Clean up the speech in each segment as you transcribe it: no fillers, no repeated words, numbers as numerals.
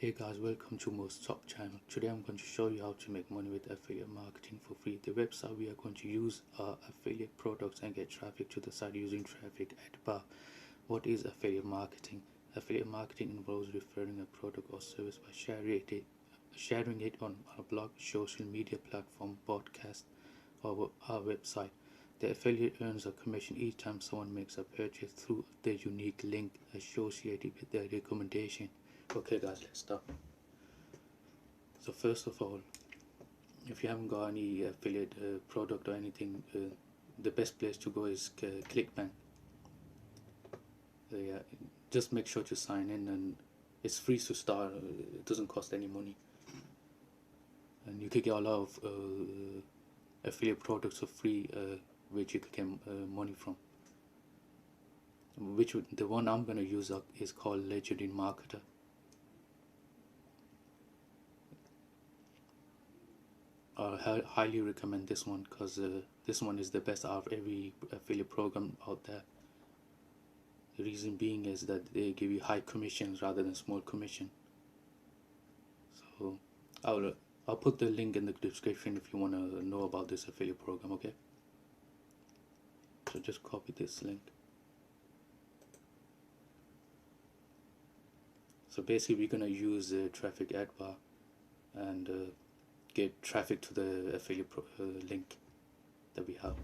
Hey guys, welcome to most top channel. Today I'm going to show you how to make money with affiliate marketing for free. The website we are going to use are affiliate products and get traffic to the site using Trafficadbar. What is affiliate marketing? Affiliate marketing involves referring a product or service by sharing it on a blog, social media platform, podcast, or our website. The affiliate earns a commission each time someone makes a purchase through the unique link associated with their recommendation. Okay guys, let's start. So first of all, if you haven't got any affiliate product or anything, the best place to go is ClickBank. Yeah, just make sure to sign in, and it's free to start. It doesn't cost any money, and you can get a lot of affiliate products for free, which you can get money from. The one I'm gonna use is called Legendary Marketer. I highly recommend this one because this one is the best out of every affiliate program out there. The reason being is that they give you high commissions rather than small commission. So I'll put the link in the description if you want to know about this affiliate program. Okay, so just copy this link. So basically we're gonna use Trafficadbar and get traffic to the affiliate link that we have.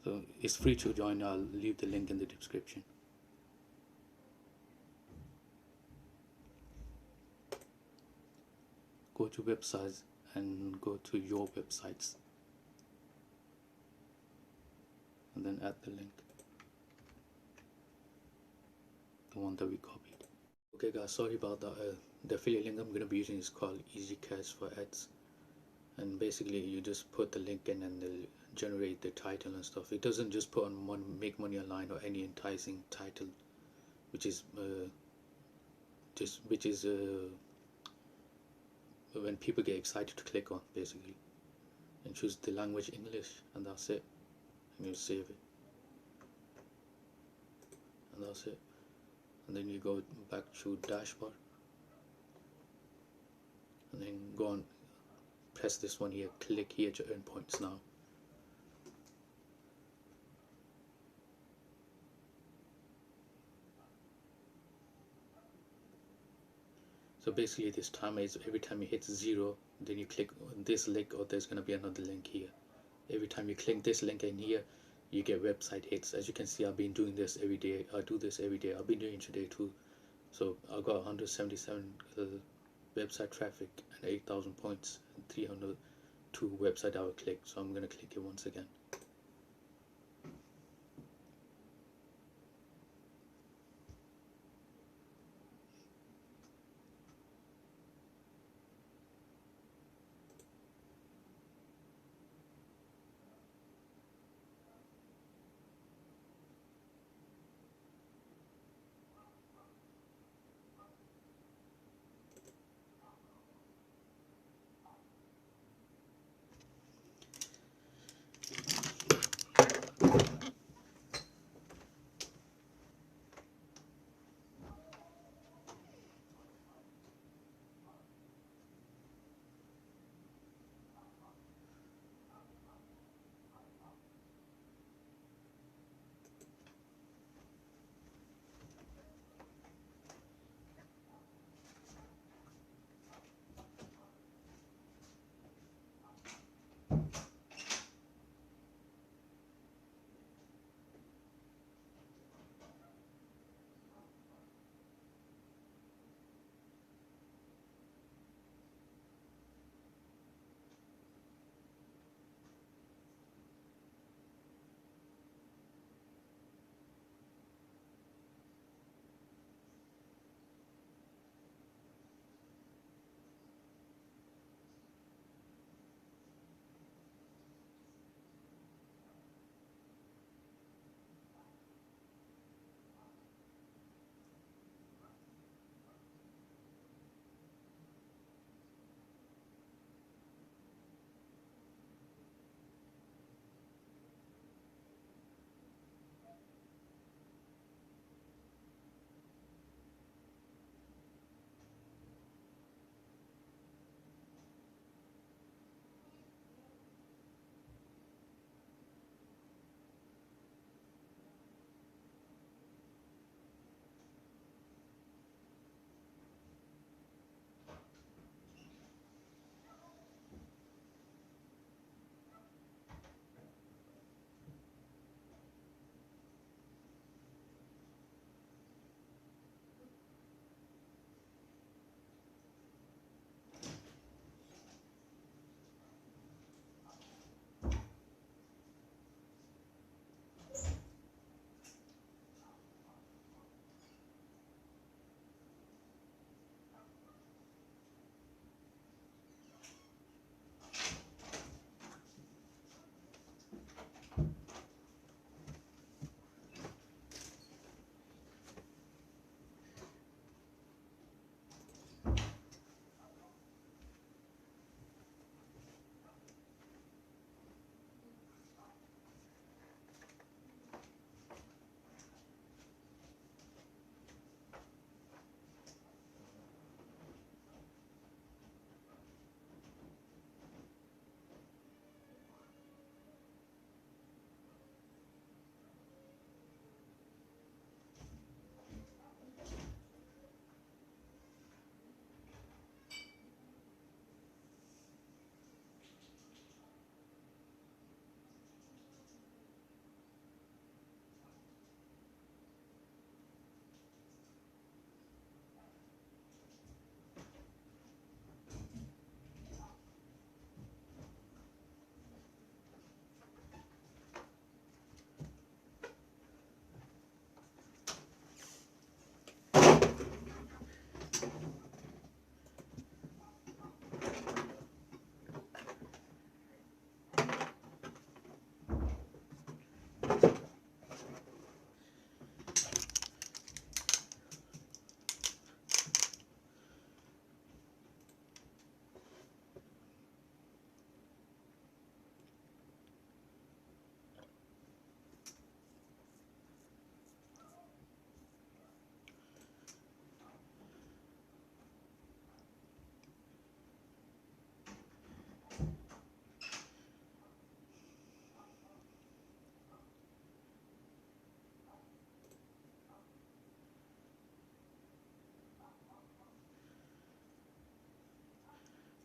So it's free to join. I'll leave the link in the description. Go to websites and go to your websites and then add the link, the one that we copied. Okay guys, sorry about that. The affiliate link I'm going to be using is called Easy Cash for Ads, and basically you just put the link in and they'll generate the title and stuff. It doesn't just put on make money online or any enticing title, which is when people get excited to click on, basically, and choose the language English, and that's it, and you save it, and that's it. And then you go back to dashboard and then go on, press this one here, click here to earn points now. So basically this timer is every time you hit 0, then you click on this link, or there's going to be another link here. Every time you click this link in here, you get website hits. As you can see, I've been doing this every day. I do this every day. I've been doing it today too. So I got 177 website traffic and 8,000 points and 302 website hour click. So I'm going to click it once again.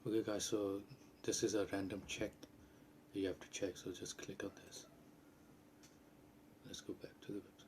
Okay guys, so this is a random check you have to check, so just click on this. Let's go back to the website.